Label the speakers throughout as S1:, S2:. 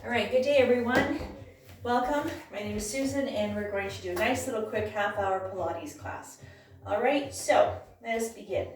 S1: All right, good day everyone. Welcome. My name is Susan and we're going to do a nice little quick half-hour Pilates class. All right, so let us begin.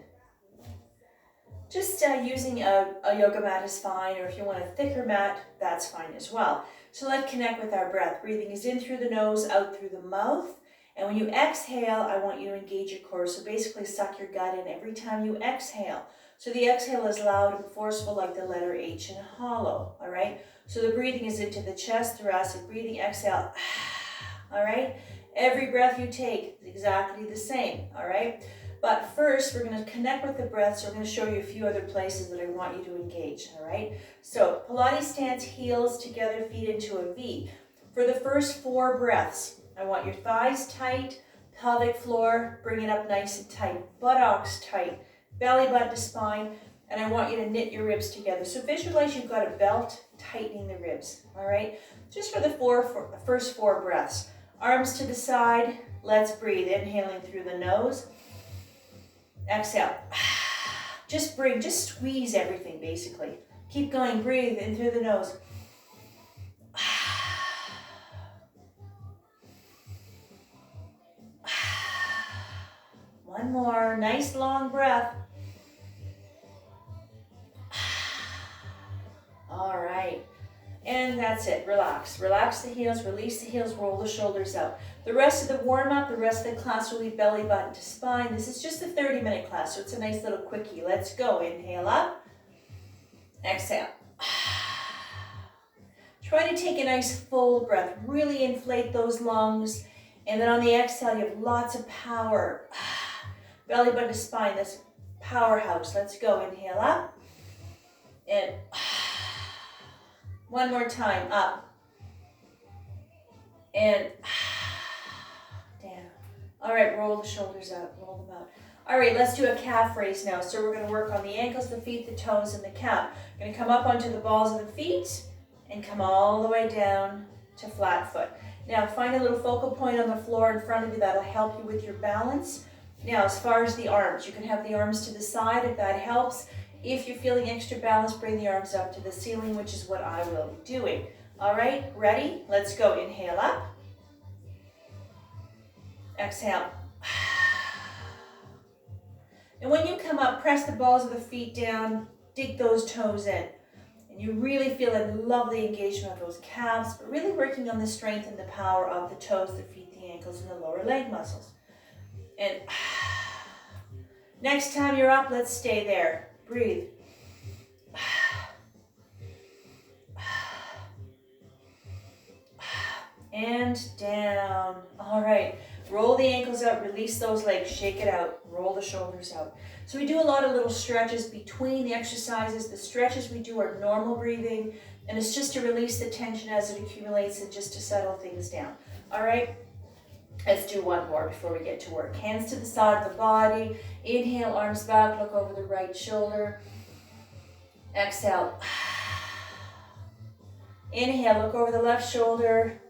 S1: Just using a yoga mat is fine, or if you want a thicker mat, that's fine as well. So let's connect with our breath. Breathing is in through the nose, out through the mouth. And when you exhale, I want you to engage your core. So basically suck your gut in every time you exhale. So the exhale is loud and forceful like the letter H and hollow, all right? So the breathing is into the chest, thoracic breathing, exhale, all right? Every breath you take is exactly the same, all right? But first, we're going to connect with the breath, so we're going to show you a few other places that I want you to engage, all right? So Pilates stance, heels together, feet into a V. For the first 4 breaths, I want your thighs tight, pelvic floor, bring it up nice and tight, buttocks tight, belly button to spine, and I want you to knit your ribs together. So visualize you've got a belt tightening the ribs, all right? Just for the first 4 breaths. Arms to the side, let's breathe. Inhaling through the nose, exhale. Just squeeze everything basically. Keep going, breathe in through the nose. One more, nice long breath. All right, and that's it, relax. Relax the heels, release the heels, roll the shoulders out. The rest of the warm-up, the rest of the class will be belly button to spine. This is just a 30-minute class, so it's a nice little quickie. Let's go, inhale up, exhale. Try to take a nice full breath, really inflate those lungs, and then on the exhale, you have lots of power. Belly button to spine, this powerhouse. Let's go, inhale up, and one more time, up, and down. All right, roll the shoulders out, roll them out. All right, let's do a calf raise now. So we're gonna work on the ankles, the feet, the toes, and the calf. We're gonna come up onto the balls of the feet and come all the way down to flat foot. Now find a little focal point on the floor in front of you that'll help you with your balance. Now, as far as the arms, you can have the arms to the side if that helps. If you're feeling extra balance, bring the arms up to the ceiling, which is what I will be doing. All right, ready? Let's go. Inhale up. Exhale. And when you come up, press the balls of the feet down, dig those toes in. And you really feel a lovely engagement of those calves, but really working on the strength and the power of the toes, the feet, the ankles, and the lower leg muscles. And next time you're up, let's stay there. Breathe. And down. All right. Roll the ankles out, release those legs, shake it out, roll the shoulders out. So we do a lot of little stretches between the exercises. The stretches we do are normal breathing, and it's just to release the tension as it accumulates and just to settle things down. All right. Let's do one more before we get to work. Hands to the side of the body. Inhale, arms back, look over the right shoulder. Exhale. Inhale, look over the left shoulder,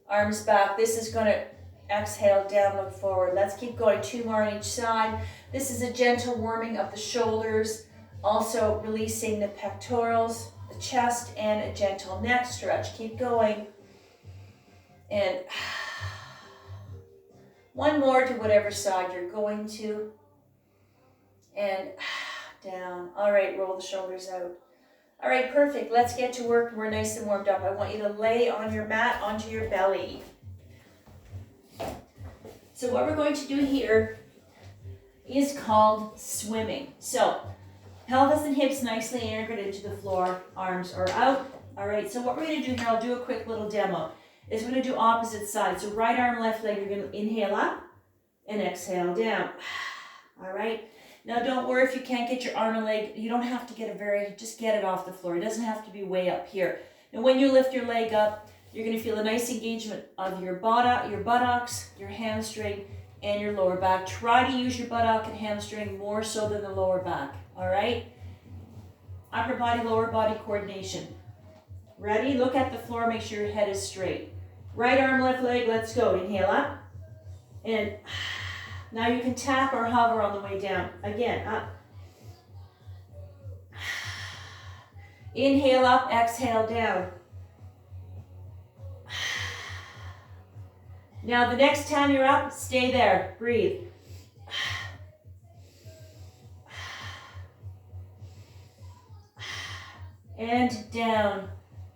S1: arms back. This is going to exhale down, look forward. Let's keep going, 2 more on each side. This is a gentle warming of the shoulders, also releasing the pectorals, the chest, and a gentle neck stretch. Keep going. And one more to whatever side you're going to. And down. All right, roll the shoulders out. All right, perfect. Let's get to work. We're nice and warmed up. I want you to lay on your mat onto your belly. So what we're going to do here is called swimming. So pelvis and hips nicely anchored into the floor. Arms are out. All right, so what we're going to do here, I'll do a quick little demo, is we're going to do opposite sides. So right arm, left leg, you're going to inhale up and exhale down. All right. Now don't worry if you can't get your arm and leg. You don't have to just get it off the floor. It doesn't have to be way up here. And when you lift your leg up, you're going to feel a nice engagement of your buttocks, your hamstring, and your lower back. Try to use your buttock and hamstring more so than the lower back. All right. Upper body, lower body coordination. Ready? Look at the floor. Make sure your head is straight. Right arm, left leg. Let's go. Inhale up. And now you can tap or hover on the way down. Again, up. Inhale up, exhale down. Now the next time you're up, stay there. Breathe. And down.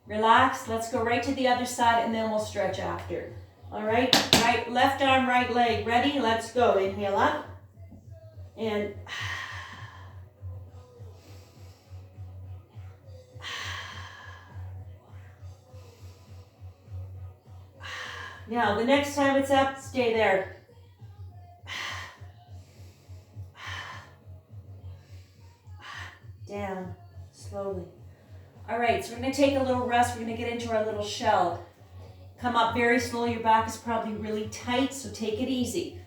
S1: Relax. Let's go right to the other side and then we'll stretch after. All right. Right, left arm, right leg. Ready? Let's go. Inhale up. And now the next time it's up, stay there. Down. Slowly. All right, so we're going to take a little rest. We're going to get into our little shell. Come up very slowly. Your back is probably really tight, so take it easy.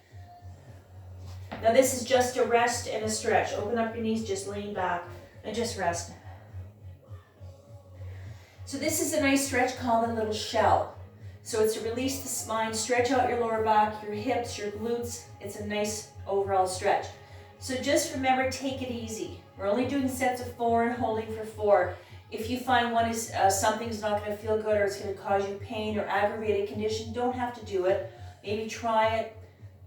S1: Now this is just a rest and a stretch. Open up your knees, just lean back and just rest. So this is a nice stretch called a little shell. So it's to release the spine, stretch out your lower back, your hips, your glutes. It's a nice overall stretch. So just remember, take it easy. We're only doing sets of 4 and holding for 4. If you find one is something's not going to feel good or it's going to cause you pain or aggravate a condition, don't have to do it. Maybe try it.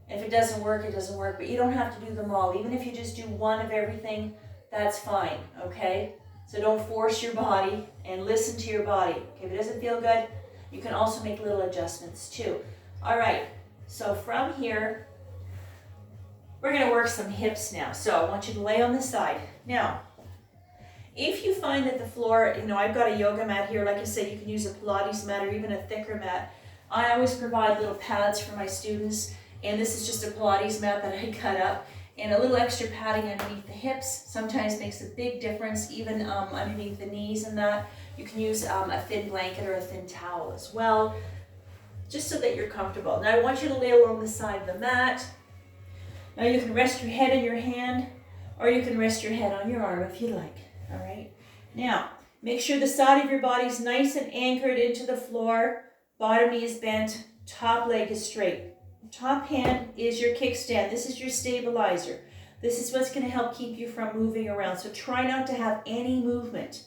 S1: If it doesn't work, it doesn't work. But you don't have to do them all. Even if you just do one of everything, that's fine, okay? So don't force your body and listen to your body. Okay, if it doesn't feel good, you can also make little adjustments too. All right, so from here, we're going to work some hips now. So I want you to lay on the side. Now, if you find that the floor, I've got a yoga mat here. Like I said, you can use a Pilates mat or even a thicker mat. I always provide little pads for my students. And this is just a Pilates mat that I cut up. And a little extra padding underneath the hips sometimes makes a big difference, even underneath the knees and that. You can use a thin blanket or a thin towel as well, just so that you're comfortable. Now I want you to lay along the side of the mat. Now you can rest your head in your hand, or you can rest your head on your arm if you like. All right. Now, make sure the side of your body is nice and anchored into the floor. Bottom knee is bent, top leg is straight. Top hand is your kickstand. This is your stabilizer. This is what's going to help keep you from moving around. So try not to have any movement.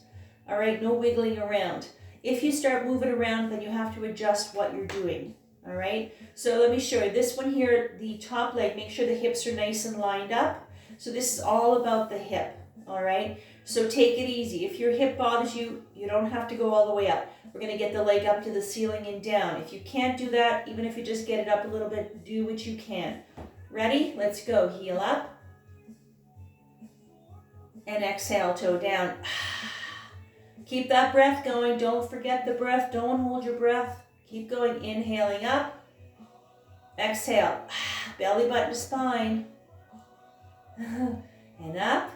S1: All right, no wiggling around. If you start moving around, then you have to adjust what you're doing. All right, so let me show you. This one here, the top leg, make sure the hips are nice and lined up. So this is all about the hip. All right, so take it easy. If your hip bothers you, you don't have to go all the way up. We're going to get the leg up to the ceiling and down. If you can't do that, even if you just get it up a little bit, do what you can. Ready? Let's go. Heel up. And exhale, toe down. Keep that breath going. Don't forget the breath. Don't hold your breath. Keep going. Inhaling up. Exhale. Belly button to spine. And up.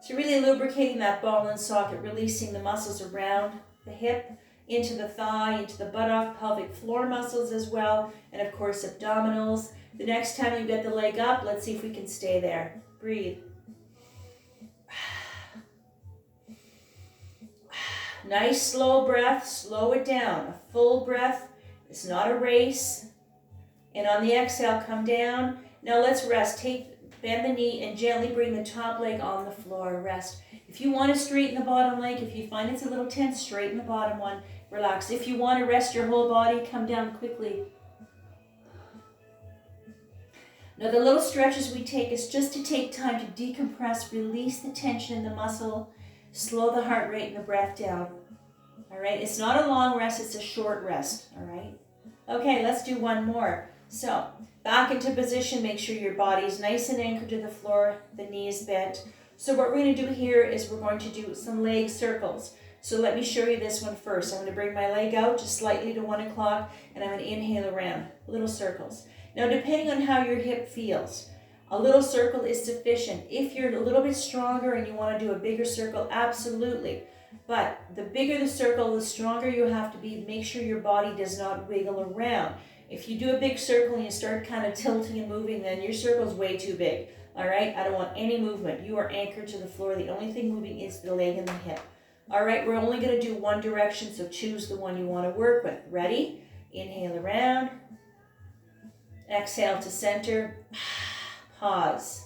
S1: So really lubricating that ball and socket, releasing the muscles around the hip, into the thigh, into the buttock, pelvic floor muscles as well, and of course abdominals. The next time you get the leg up, let's see if we can stay there. Breathe. Nice slow breath, slow it down. A full breath. It's not a race. And on the exhale, come down. Now let's rest. Bend the knee and gently bring the top leg on the floor. Rest. If you want to straighten the bottom leg, if you find it's a little tense, straighten the bottom one. Relax. If you want to rest your whole body, come down quickly. Now the little stretches we take is just to take time to decompress, release the tension in the muscle, slow the heart rate and the breath down. All right, it's not a long rest, it's a short rest. All right. Okay, let's do one more. So back into position, make sure your body is nice and anchored to the floor, the knees bent. So what we're going to do here is we're going to do some leg circles. So let me show you this one first. I'm going to bring my leg out just slightly to 1 o'clock and I'm going to inhale around, little circles. Now depending on how your hip feels, a little circle is sufficient. If you're a little bit stronger and you want to do a bigger circle, absolutely. But the bigger the circle, the stronger you have to be. Make sure your body does not wiggle around. If you do a big circle and you start kind of tilting and moving, then your circle's way too big. All right, I don't want any movement. You are anchored to the floor. The only thing moving is the leg and the hip. All right, we're only going to do one direction, so choose the one you want to work with. Ready? Inhale around. Exhale to center. Pause.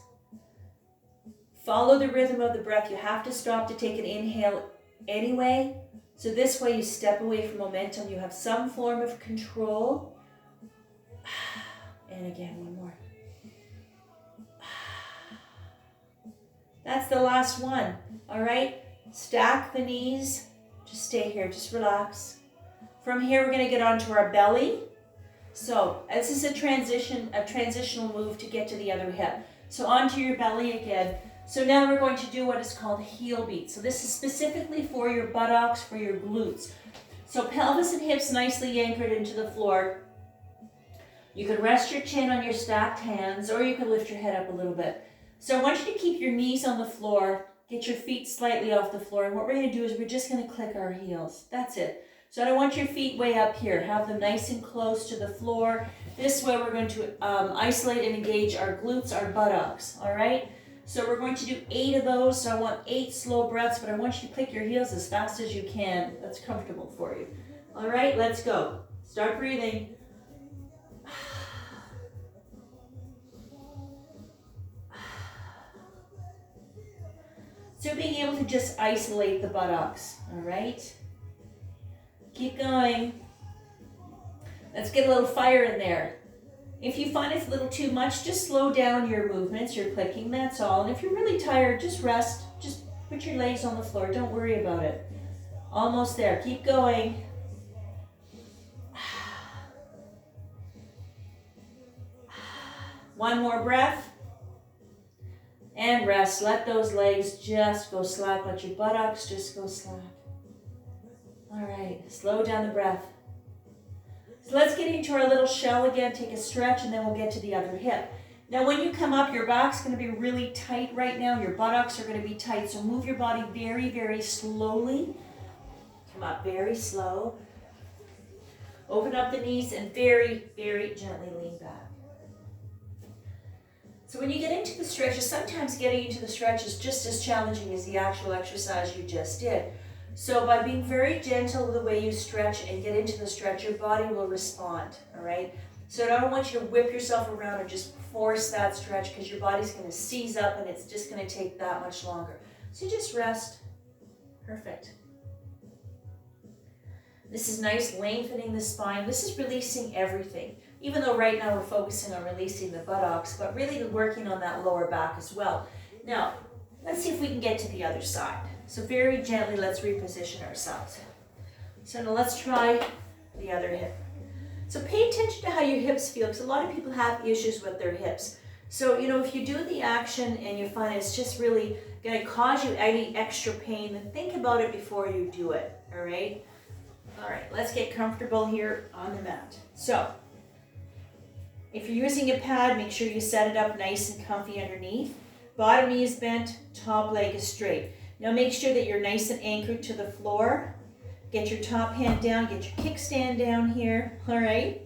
S1: Follow the rhythm of the breath. You have to stop to take an inhale anyway, So this way you step away from momentum, you have some form of control. And again, one more. That's the last one, all right? Stack the knees, just stay here, just relax. From here, we're gonna get onto our belly. So this is a transitional move to get to the other hip. So onto your belly again. So now we're going to do what is called heel beat. So this is specifically for your buttocks, for your glutes. So pelvis and hips nicely anchored into the floor. You can rest your chin on your stacked hands, or you can lift your head up a little bit. So I want you to keep your knees on the floor, get your feet slightly off the floor, and what we're gonna do is we're just gonna click our heels. That's it. So I don't want your feet way up here. Have them nice and close to the floor. This way we're going to isolate and engage our glutes, our buttocks, all right? So we're going to do 8 of those. So I want 8 slow breaths, but I want you to click your heels as fast as you can. That's comfortable for you. All right, let's go. Start breathing. So being able to just isolate the buttocks, all right? Keep going. Let's get a little fire in there. If you find it's a little too much, just slow down your movements, your clicking, that's all. And if you're really tired, just rest. Just put your legs on the floor. Don't worry about it. Almost there. Keep going. One more breath. And rest. Let those legs just go slack. Let your buttocks just go slack. All right, slow down the breath. So let's get into our little shell again, take a stretch, and then we'll get to the other hip. Now when you come up, your back's gonna be really tight right now. Your buttocks are gonna be tight, so move your body very, very slowly. Come up very slow. Open up the knees and very, very gently lean back. So when you get into the stretches, sometimes getting into the stretch is just as challenging as the actual exercise you just did. So by being very gentle with the way you stretch and get into the stretch, your body will respond, all right? So I don't want you to whip yourself around or just force that stretch, because your body's gonna seize up and it's just gonna take that much longer. So just rest. Perfect. This is nice, lengthening the spine. This is releasing everything. Even though right now we're focusing on releasing the buttocks, but really working on that lower back as well. Now, let's see if we can get to the other side. So very gently, let's reposition ourselves. So now let's try the other hip. So pay attention to how your hips feel, because a lot of people have issues with their hips. So, you know, if you do the action and you find it's just really going to cause you any extra pain, then think about it before you do it, all right? All right, let's get comfortable here on the mat. So, if you're using a pad, make sure you set it up nice and comfy underneath. Bottom knee is bent, top leg is straight. Now make sure that you're nice and anchored to the floor. Get your top hand down, get your kickstand down here, all right?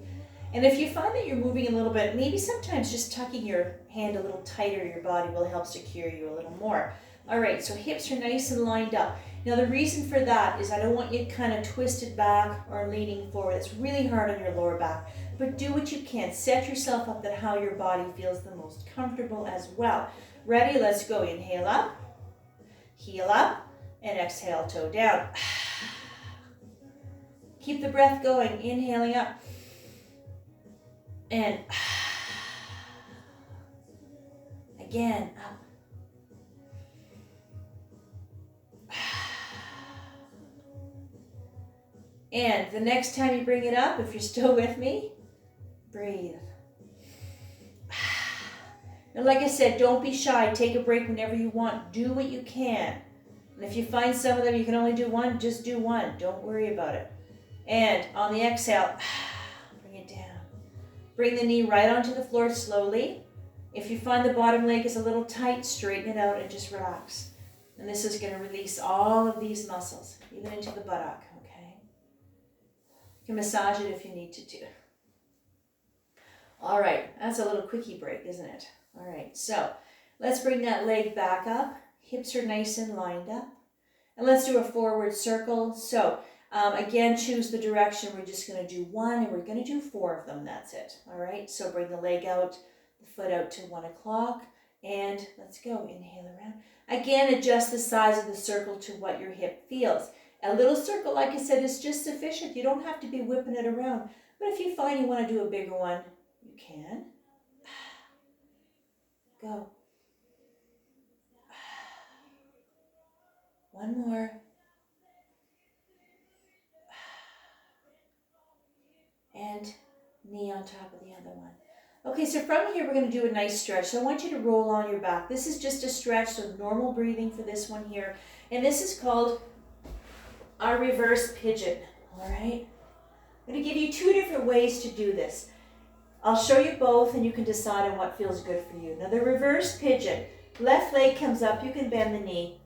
S1: And if you find that you're moving a little bit, maybe sometimes just tucking your hand a little tighter, your body will help secure you a little more. All right, so hips are nice and lined up. Now the reason for that is I don't want you kind of twisted back or leaning forward. It's really hard on your lower back, but do what you can. Set yourself up that how your body feels the most comfortable as well. Ready? Let's go. Inhale up, heel up, and exhale, toe down. Keep the breath going, inhaling up, and again, up. And the next time you bring it up, if you're still with me, breathe. And like I said, don't be shy. Take a break whenever you want. Do what you can. And if you find some of them you can only do one, just do one. Don't worry about it. And on the exhale, bring it down. Bring the knee right onto the floor slowly. If you find the bottom leg is a little tight, straighten it out and just relax. And this is going to release all of these muscles, even into the buttock, okay? You can massage it if you need to too. All right, that's a little quickie break, isn't it? All right, so let's bring that leg back up. Hips are nice and lined up. And let's do a forward circle. So again, choose the direction. We're just going to do one, and we're going to do 4 of them. That's it. All right, so bring the leg out, the foot out to 1 o'clock, and let's go. Inhale around. Again, adjust the size of the circle to what your hip feels. A little circle, like I said, is just sufficient. You don't have to be whipping it around. But if you find you want to do a bigger one, you can. Go. One more. And knee on top of the other one. Okay, so from here we're going to do a nice stretch. So I want you to roll on your back. This is just a stretch, so normal breathing for this one here. And this is called our reverse pigeon, all right? I'm going to give you 2 different ways to do this. I'll show you both and you can decide on what feels good for you. Now the reverse pigeon, left leg comes up, you can bend the knee.